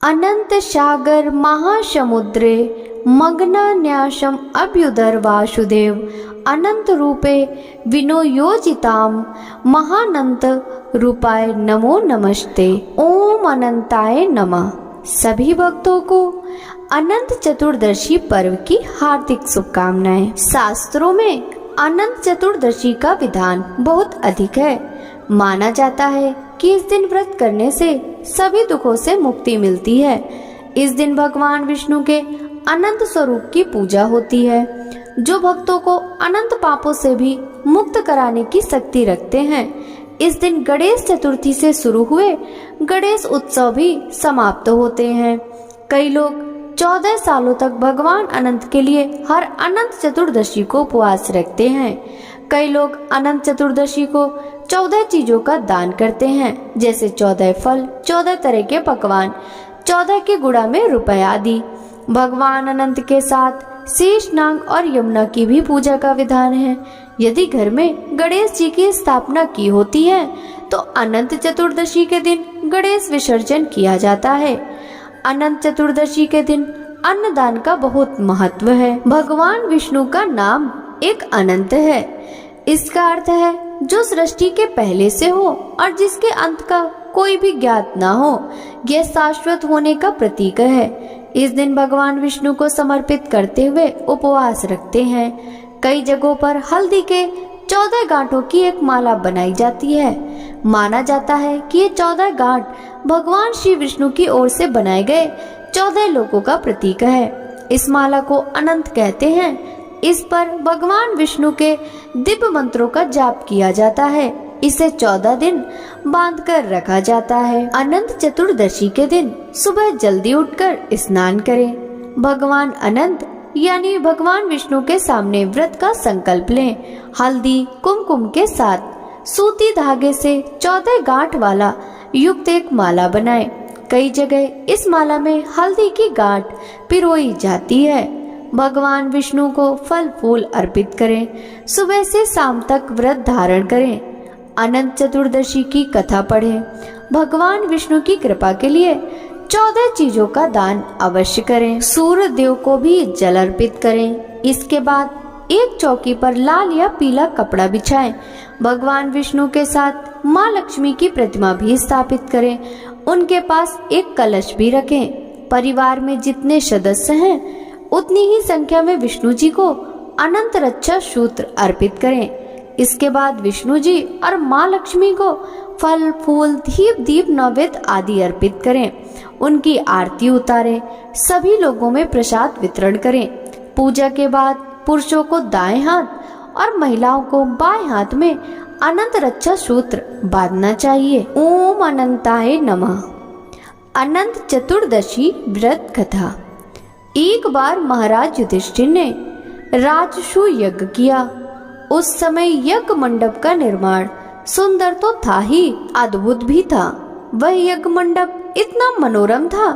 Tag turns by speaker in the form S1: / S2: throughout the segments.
S1: अनंत सागर महासमुद्रे मग्नान्यासम अभ्युदर वासुदेव अनंत रूपे विनोयोजिताम महानंत रूपाय नमो नमस्ते। ओम अनंताय नमः। सभी भक्तों को अनंत चतुर्दशी पर्व की हार्दिक शुभकामनाएं। शास्त्रों में अनंत चतुर्दशी का विधान बहुत अधिक है। माना जाता है कि इस दिन व्रत करने से सभी दुखों से मुक्ति मिलती है। इस दिन भगवान विष्णु के अनंत स्वरूप की पूजा होती है, जो भक्तों को अनंत पापों से भी मुक्त कराने की शक्ति रखते हैं। इस दिन गणेश चतुर्थी से शुरू हुए गणेश उत्सव भी समाप्त होते हैं। कई लोग 14 सालों तक भगवान अनंत के लिए हर अनंत चतुर्दशी को उपवास रखते हैं। कई लोग अनंत चतुर्दशी को 14 चीजों का दान करते हैं, जैसे 14 फल, 14 तरह के पकवान, 14 के गुड़ा में रुपए आदि। भगवान अनंत के साथ शेष नाग और यमुना की भी पूजा का विधान है। यदि घर में गणेश जी की स्थापना की होती है तो अनंत चतुर्दशी के दिन गणेश विसर्जन किया जाता है। अनंत चतुर्दशी के दिन अन्नदान का बहुत महत्व है। भगवान विष्णु का नाम एक अनंत है। इसका अर्थ है जो सृष्टि के पहले से हो और जिसके अंत का कोई भी ज्ञात ना हो। यह शाश्वत होने का प्रतीक है। इस दिन भगवान विष्णु को समर्पित करते हुए उपवास रखते हैं। कई जगहों पर हल्दी के 14 गांठों की एक माला बनाई जाती है। माना जाता है कि ये 14 गांठ भगवान श्री विष्णु की ओर से बनाए गए 14 लोकों का प्रतीक है। इस माला को अनंत कहते हैं। इस पर भगवान विष्णु के दिव्य मंत्रों का जाप किया जाता है। इसे 14 दिन बांध कर रखा जाता है। अनंत चतुर्दशी के दिन सुबह जल्दी उठकर स्नान करें। भगवान अनंत यानी भगवान विष्णु के सामने व्रत का संकल्प लें। हल्दी कुमकुम के साथ सूती धागे से 14 गांठ वाला युक्त एक माला बनाएं। कई जगह इस माला में हल्दी की गांठ पिरोई जाती है। भगवान विष्णु को फल फूल अर्पित करें। सुबह से शाम तक व्रत धारण करें। अनंत चतुर्दशी की कथा पढ़ें। भगवान विष्णु की कृपा के लिए 14 चीजों का दान अवश्य करें। सूर्य देव को भी जल अर्पित करें। इसके बाद एक चौकी पर लाल या पीला कपड़ा बिछाएं। भगवान विष्णु के साथ माँ लक्ष्मी की प्रतिमा भी स्थापित करें। उनके पास एक कलश भी रखें। परिवार में जितने सदस्य हैं उतनी ही संख्या में विष्णु जी को अनंत रक्षा सूत्र अर्पित करें। इसके बाद विष्णु जी और माँ लक्ष्मी को फल फूल धीप दीप नैवेद्य आदि अर्पित करें। उनकी आरती उतारें। सभी लोगों में प्रसाद वितरण करें। पूजा के बाद पुरुषों को दाएं हाथ और महिलाओं को बाएं हाथ में अनंत रक्षा सूत्र बांधना चाहिए। ओम अनंताय नमः। अनंत चतुर्दशी व्रत कथा। एक बार महाराज युधिष्ठिर ने राजसू यज्ञ किया। उस समय यज्ञ मंडप का निर्माण सुंदर तो था ही, अद्भुत भी था। वह यज्ञ मंडप इतना मनोरम था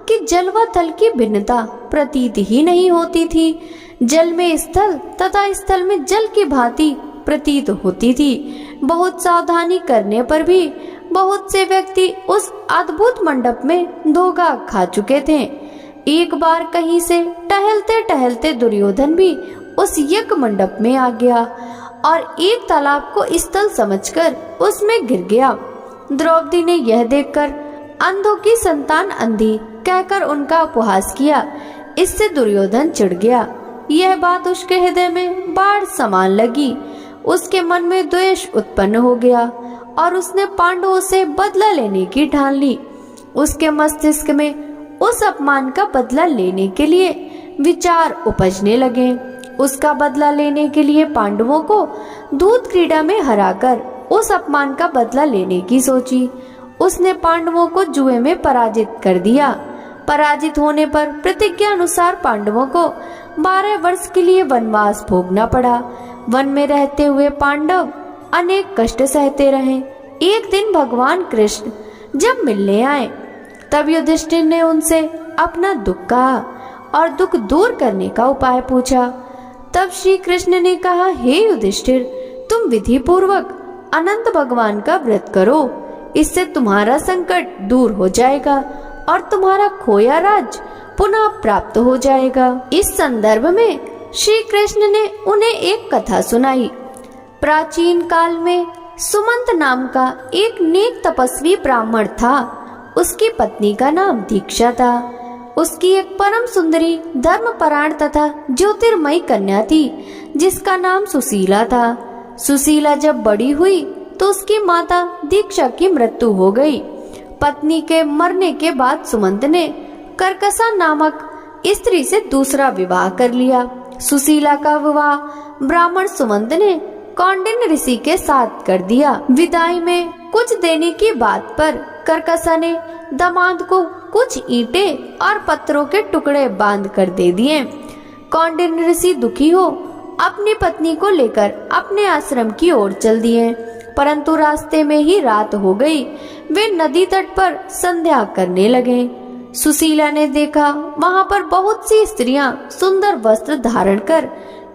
S1: कि जल व थल की भिन्नता प्रतीत ही नहीं होती थी। जल में स्थल तथा स्थल में जल की भांति प्रतीत होती थी। बहुत सावधानी करने पर भी बहुत से व्यक्ति उस अद्भुत मंडप में धोखा खा चुके थे। एक बार कहीं से टहलते टहलते दुर्योधन भी उस यज्ञ मंडप में आ गया और एक तालाब को स्थल समझकर उसमें गिर गया। द्रौपदी ने यह देखकर अंधों की संतान अंधी कहकर उनका उपहास किया। इससे दुर्योधन चिढ़ गया। यह बात उसके हृदय में बाढ़ समान लगी। उसके मन में द्वेष उत्पन्न हो गया और उसने पांडवों से बदला लेने की ठान ली। उसके मस्तिष्क में उस अपमान का बदला लेने के लिए विचार उपजने लगे। उसका बदला लेने के लिए पांडवों को दूत क्रीड़ा में हराकर उस अपमान का बदला लेने की सोची। उसने पांडवों को जुए में पराजित कर दिया। पराजित होने पर प्रतिज्ञा अनुसार पांडवों को 12 वर्ष के लिए वनवास भोगना पड़ा। वन में रहते हुए पांडव अनेक कष्ट सहते रहे। एक दिन भगवान कृष्ण जब मिलने आए तब युधिष्ठिर ने उनसे अपना दुख कहा और दुख दूर करने का उपाय पूछा। तब श्री कृष्ण ने कहा, हे युधिष्ठिर, तुम विधि पूर्वक अनंत भगवान का व्रत करो। इससे तुम्हारा संकट दूर हो जाएगा और तुम्हारा खोया राज्य पुनः प्राप्त हो जाएगा। इस संदर्भ में श्री कृष्ण ने उन्हें एक कथा सुनाई। प्राचीन काल में सुमंत नाम का एक नेक तपस्वी ब्राह्मण था। उसकी पत्नी का नाम दीक्षा था। उसकी एक परम सुंदरी, धर्मपरायण तथा ज्योतिर्मयी कन्या थी जिसका नाम सुशीला था। सुशीला जब बड़ी हुई तो उसकी माता दीक्षा की मृत्यु हो गई। पत्नी के मरने के बाद सुमंत ने कर्कसा नामक स्त्री से दूसरा विवाह कर लिया। सुशीला का विवाह ब्राह्मण सुमंत ने कौंडिन्य ऋषि के साथ कर दिया। विदाई में कुछ देने की बात पर कर्कसा ने दामाद को कुछ ईंटें और पत्थरों के टुकड़े बांध कर दे दिए। कौंडिन्य ऋषि दुखी हो अपनी पत्नी को लेकर अपने आश्रम की ओर चल दिए, परंतु रास्ते में ही रात हो गई। वे नदी तट पर संध्या करने लगे। सुशीला ने देखा वहां पर बहुत सी स्त्रियां सुंदर वस्त्र धारण कर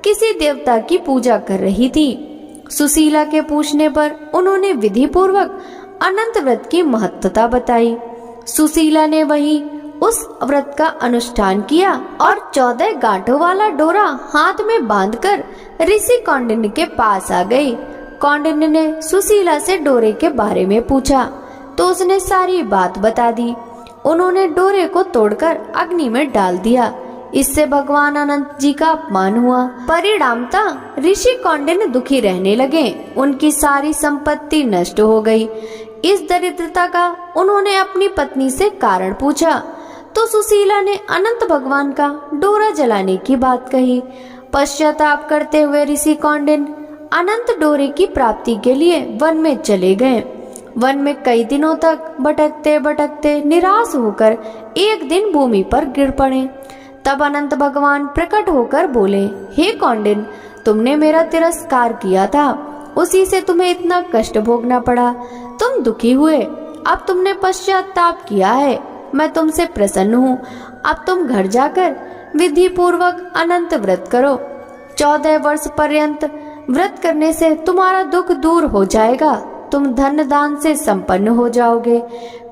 S1: किसी देवता की पूजा कर रही थी। सुशीला के पूछने पर उन्होंने विधि पूर्वक अनंत व्रत की महत्वता बताई। सुशीला ने वहीं उस व्रत का अनुष्ठान किया और 14 गांठों वाला डोरा हाथ में बांधकर ऋषि कौंडिन्य के पास आ गई। कौंडिन्य ने सुशीला से डोरे के बारे में पूछा तो उसने सारी बात बता दी। उन्होंने डोरे को तोड़कर अग्नि में डाल दिया। इससे भगवान अनंत जी का अपमान हुआ। परिणामतः ऋषि कौंडिन्य दुखी रहने लगे। उनकी सारी संपत्ति नष्ट हो गई। इस दरिद्रता का उन्होंने अपनी पत्नी से कारण पूछा तो सुशीला ने अनंत भगवान का डोरा जलाने की बात कही। पश्चाताप करते हुए ऋषि कौंडिन्य अनंत डोरे की प्राप्ति के लिए वन में चले गए। वन में कई दिनों तक भटकते भटकते निराश होकर एक दिन भूमि पर गिर पड़े। तब अनंत भगवान प्रकट होकर बोले, हे कौंडिन्य, तुमने मेरा तिरस्कार किया था, उसी से तुम्हें इतना कष्ट भोगना पड़ा। तुम दुखी हुए, अब तुमने पश्चाताप किया है, मैं तुमसे प्रसन्न हूँ। अब तुम घर जाकर विधि पूर्वक अनंत व्रत करो। 14 वर्ष पर्यंत व्रत करने से तुम्हारा दुख दूर हो जाएगा। तुम धन दान से संपन्न हो जाओगे।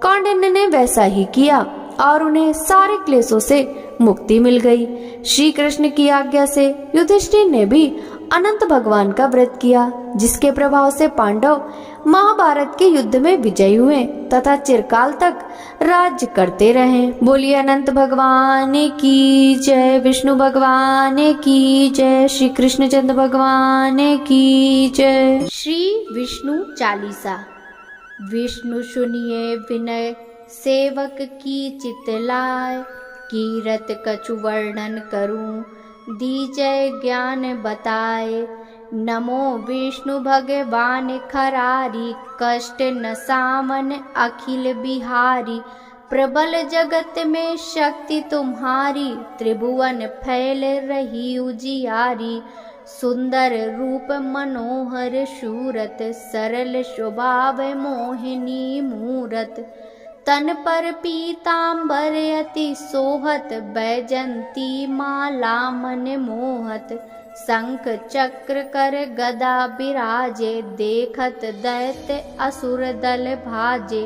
S1: कौंडिन्य ने वैसा ही किया और उन्हें सारे क्लेशों से मुक्ति मिल गई। श्री कृष्ण की आज्ञा से युधिष्ठिर ने भी अनंत भगवान का व्रत किया, जिसके प्रभाव से पांडव महाभारत के युद्ध में विजयी हुए तथा चिरकाल तक राज्य करते रहे। बोलिए अनंत भगवान की जय, विष्णु भगवान की जय, श्री कृष्णचंद्र भगवान की जय। श्री विष्णु चालीसा। विष्णु सुनिए विनय सेवक की चितलाय, कीरत कछु वर्णन करूं दीजय ज्ञान बताए। नमो विष्णु भगवान खरारी, कष्ट न सामन अखिल बिहारी। प्रबल जगत में शक्ति तुम्हारी, त्रिभुवन फैल रही उजियारी। सुंदर रूप मनोहर शूरत, सरल स्वभाव मोहिनी मूरत। तन पर पीतांबर अति सोहत, बैजंती माला मन मोहत। शंख चक्र कर गदा बिराजे, देखत दैत्य असुर दल भाजे।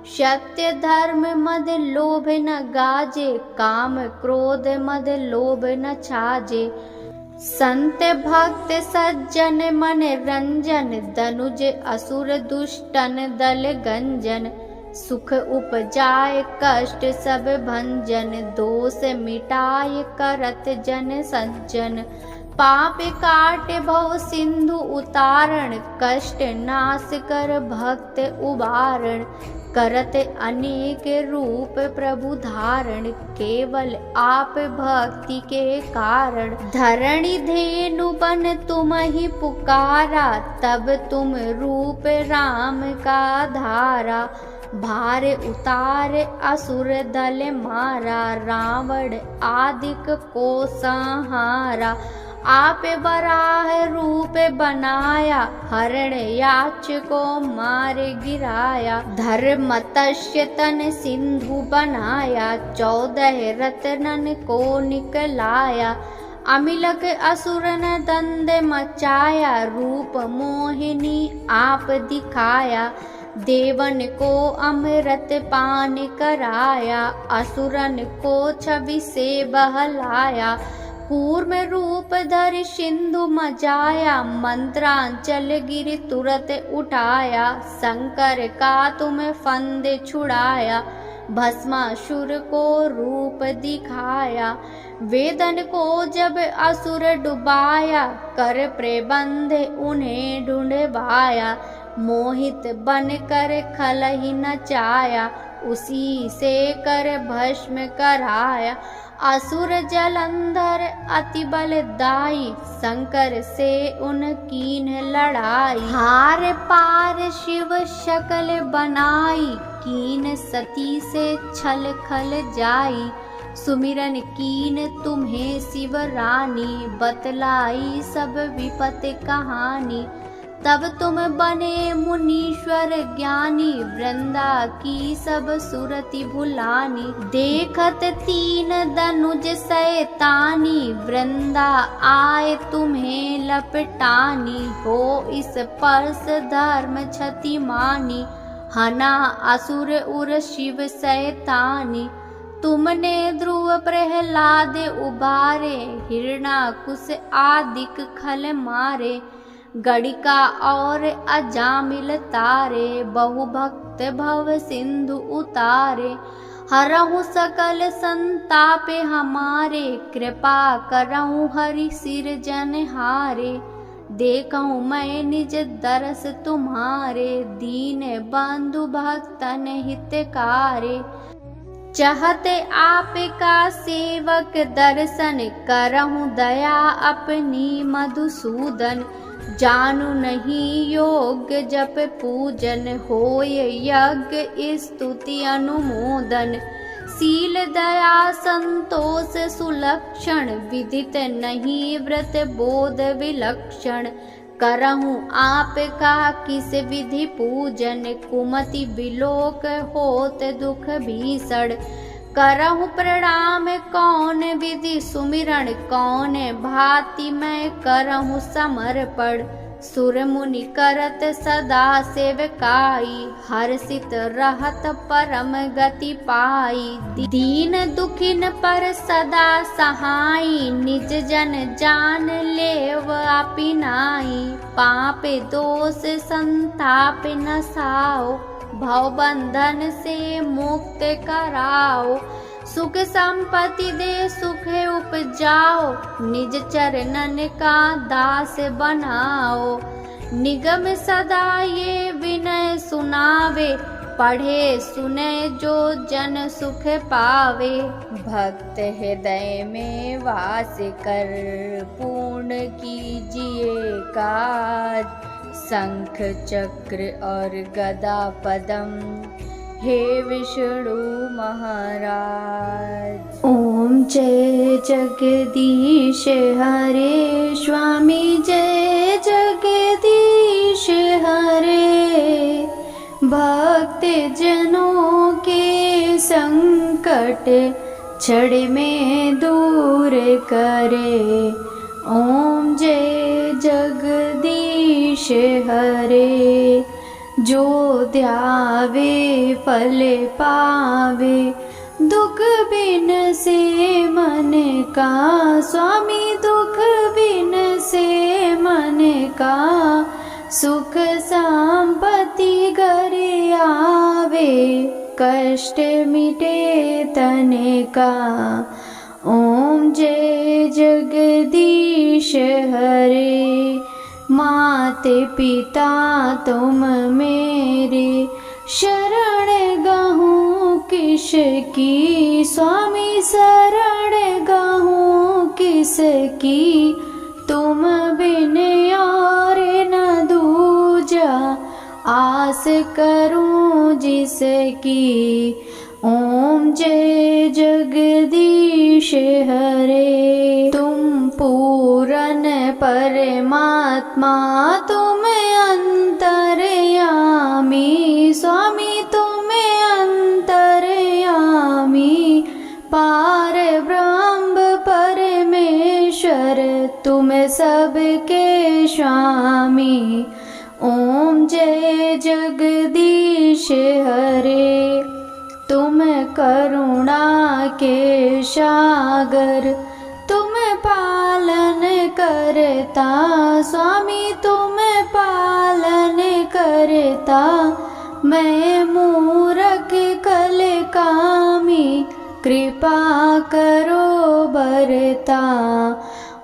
S1: सत्य धर्म मद लोभ न गाजे, काम क्रोध मद लोभ न छाजे। संत भक्त सज्जन मन रंजन, दनुज असुर दुष्टन दल गंजन। सुख उपजाय कष्ट सब भंजन, दोष मिटाय करत जन सज्जन। पाप काट भव सिंधु उतारण, कष्ट नाश कर भक्त उबारण। करत अनेक रूप प्रभु धारण, केवल आप भक्ति के कारण। धरणी धेनु बन तुम ही पुकारा, तब तुम रूप राम का धारा। भार उतार असुर दल मारा, रावण आदिक को संहारा। आप बराह रूप बनाया, हरण याच को मार गिराया। धर्म तस्य तन सिंधु बनाया, 14 रत्नन को निकलाया। अमिलक असुरन दंड मचाया, रूप मोहिनी आप दिखाया। देवन को अमृत पान कराया, असुरन को छवि से बहलाया। कूर्म रूप धर सिंधु मचाया, मंत्रांचल गिर तुरत उठाया। शंकर का तुम फंद छुड़ाया, भस्मासुर को रूप दिखाया। वेदन को जब असुर डुबाया, कर प्रबंध उन्हें ढूंढवाया। मोहित बन कर खल ही नचाया, उसी से कर भस्म कराया। असुर जलंधर अति बलदाई, शंकर से उनकीन लड़ाई। हार पार शिव शकल बनाई, कीन सती से छल खल जाई। सुमिरन कीन तुम्हें शिव रानी, बतलाई सब विपत कहानी। तब तुम बने मुनीश्वर ज्ञानी, वृंदा की सब सुरति भुलानी। देखत तीन धनुज शैतानी, वृंदा आए तुम्हें लपटानी। हो इस परस धर्म क्षति मानी, हना असुर उर शिव शैतानी। तुमने ध्रुव प्रहलाद उबारे, हिरणाकुश आदिक खल मारे। गणिका और अजामिल तारे, बहु भक्त भव सिंधु उतारे। हरहु सकल संताप हमारे, कृपा करहु हरि सिर जनहारे। देखहु मैं निज दरस तुम्हारे, दीन बंधु भक्तन हितकारे। चाहते आपका सेवक दर्शन, करहु दया अपनी मधुसूदन। जानू नहीं योग्य जप पूजन, होय यज्ञ स्तुति अनुमोदन। शील दया संतोष सुलक्षण, विदित नहीं व्रत बोध विलक्षण। करहु आपका किस विधि पूजन, कुमति विलोक होत दुख भीषण। करहु प्रणाम कौन विधि सुमिरन, कौन भांति मैं करहु समर्पण। सुर मुनि करत सदा सेवकाई, हर्षित रहत परम गति पाई। दीन दुखिन पर सदा सहाई, निज जन जान लेव अपिनाई। पाप दोष संताप नसाओ, भवबंधन से मुक्त कराओ। सुख संपत्ति दे सुख उपजाओ, निज चरणन का दास बनाओ। निगम सदा ये विनय सुनावे, पढ़े सुने जो जन सुख पावे। भक्त हृदय में वास कर, पूर्ण कीजिए काज। शंख चक्र और गदा पदम, हे विष्णु महाराज। ओम जय जगदीश हरे, स्वामी जय जगदीश हरे। भक्त जनों के संकट क्षण में दूर करे। ओम जय जगदीश हरे। जो ध्यावे फल पावे, दुख बिन से मन का। स्वामी दुख बिन से मन का, सुख संपत्ति घर आवे। कष्ट मिटे तन का। ओम जय जगदीश हरे। माते पिता तुम मेरे, शरण गहूँ किसकी। स्वामी शरण गहूँ किसकी, तुम बिन और न दूजा। आस करूं जिसकी। ओम जय जगदीश हरे। तुम पूरन परमात्मा, तुम अंतर्यामी। स्वामी तुम अंतर्यामी, पार ब्रह्म परमेश्वर, तुम सबके स्वामी। ओम जय जगदीश हरे। तुम करुणा के सागर, तुम पालन करता स्वामी, तुम पालन करता। मैं मूरख कल कामी, कृपा करो बरता।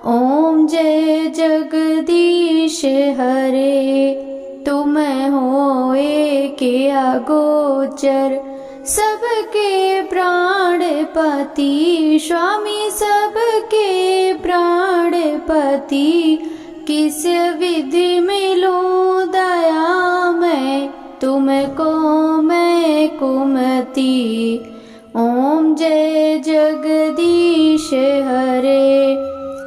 S1: ओम जय जगदीश हरे। तुम हो एक अगोचर, सबके प्राणपति स्वामी, सबके प्राणपति। किस विधि मिलूं दया मैं, तुमको मैं कुमति। ओम जय जगदीश हरे।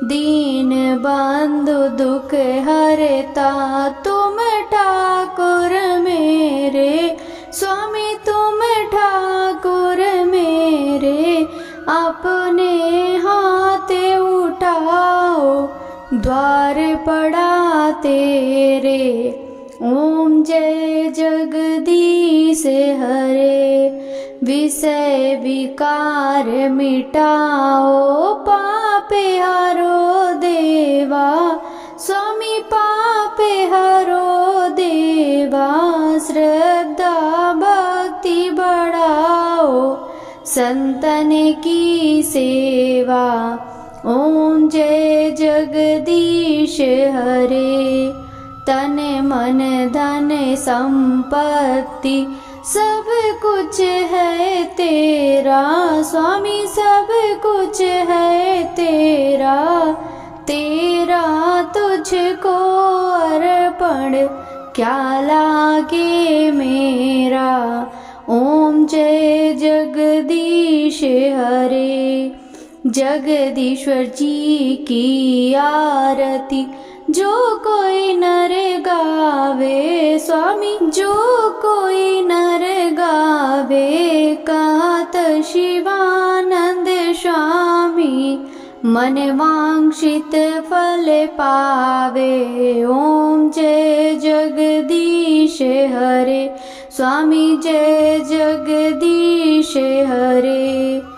S1: दीन बंधु दुख हरता, तुम ठाकुर मेरे स्वामी, तुम ठाकुर मेरे। अपने हाथ उठाओ, द्वार पड़ा तेरे। ओम जय जगदीश हरे। विषय विकार मिटाओ, पापे हरो देवा स्वामी, पापे हरो देवा। श्रद्धा भक्ति बढ़ाओ, संतन की सेवा। ओम जय जगदीश हरे। तन मन धन संपत्ति, सब कुछ है तेरा स्वामी, सब कुछ है तेरा। तेरा तुझको अर्पण, क्या लागे मेरा। ओम जय जगदीश हरे। जगदीश्वर जी की आरती, जो कोई नर गावे स्वामी, जो कोई नर गावे। कहत शिवानंद स्वामी, मन वांछित फल पावे। ओम जय जगदीश हरे स्वामी, जय जगदीश हरे।